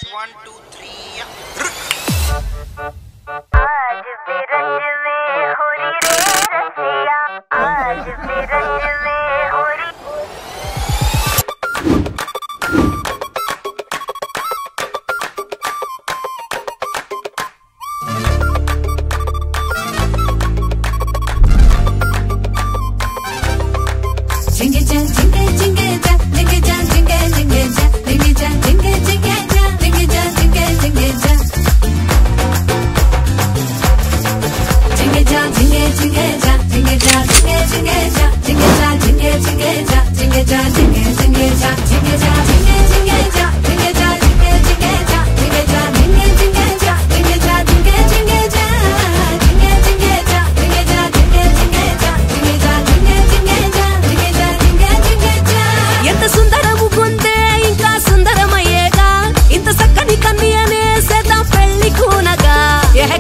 1 2 3 आज भी रंज में हो रही रे रसिया, आज भी रंज में हो रही। Jingle jam, jingle jingle jam, jingle jam, jingle jingle jam, jingle jam, jingle jingle jam, jingle jam, jingle jingle jam. Jingle jam, jingle jingle jam, jingle jam, jingle jingle jam, jingle jam, jingle jingle jam, jingle jam, jingle jingle jam, jingle jam, jingle jingle jam, jingle jam, jingle jingle jam, jingle jam, jingle jingle jam, jingle jam, jingle jingle jam, jingle jingle jam, jingle jam, jingle jingle jam, jingle jam, jingle jingle jam. ఎంత సుందరము పొందే ఇంకా సుందరమయ్యేగా ఇంత చక్కని కన్యనే సేద్దాం పెళ్లి కూనగా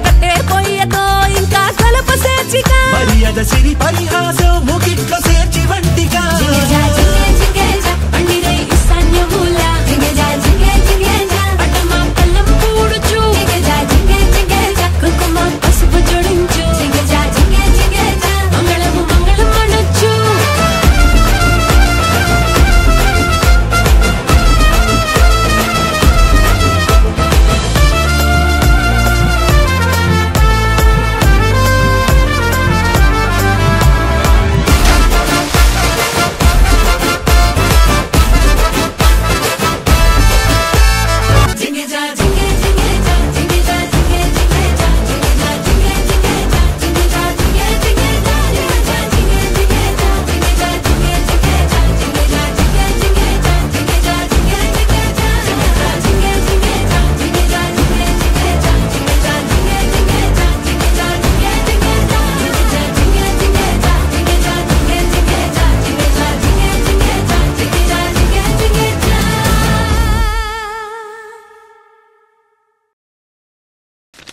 కట్టే పోయేదో ఇంకా కలప సేర్చిగా మర్యాద సిరి పరిహాసం ముగిట్లో సేర్చి వంటిగా పండిరై ఇస్తాన్య మూల పట్టమా పల్లం పూడుచు కుంకుమ పసుపు జోడించు మంగళము మంగళం అనొచ్చు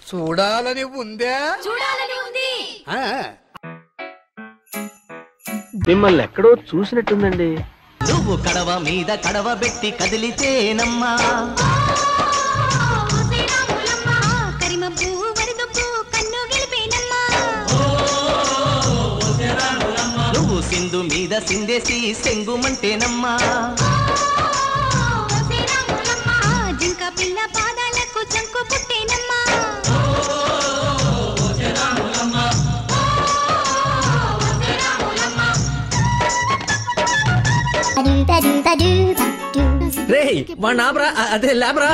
చూడాలని ఉందా? చూడాలని ఉంది. మిమ్మల్ని ఎక్కడో చూసినట్టుందండి. నువ్వు కడవ మీద కడవ పెట్టి కదిలితేనమ్మా కరిమబ్బు వరదబ్బు కన్ను గెలిపేనమ్మా, నువ్వు సింధు మీద సిందేసి సెంగుమంటేనమ్మా జింక పిల్ల పాదాలకు చంకు పుట్టేనమ్మా, రే వాణ్ణి ఆపరా, అదే లేబరా.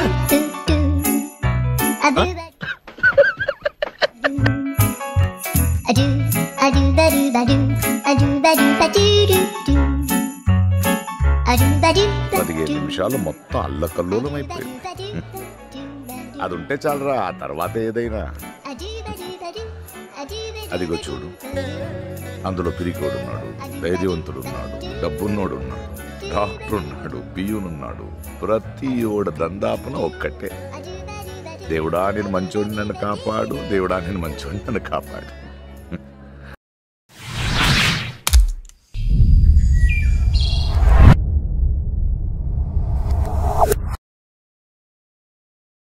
పదిహేను నిమిషాలు మొత్తం అల్లకల్లోలం అయిపోయింది. అది ఉంటే చాలరా, ఆ తర్వాత ఏదైనా. అదిగో చూడు, అందులో పిరికోడున్నాడు, ధైర్యవంతుడున్నాడు, డబ్బున్నోడున్నాడు, డాక్టర్ ఉన్నాడు, బియ్యునున్నాడు. ప్రతి ఓడ దందాపన ఒక్కటే, దేవుడా నేను మంచోడిని నన్ను కాపాడు, దేవుడా నేను మంచోడిని నన్ను కాపాడు.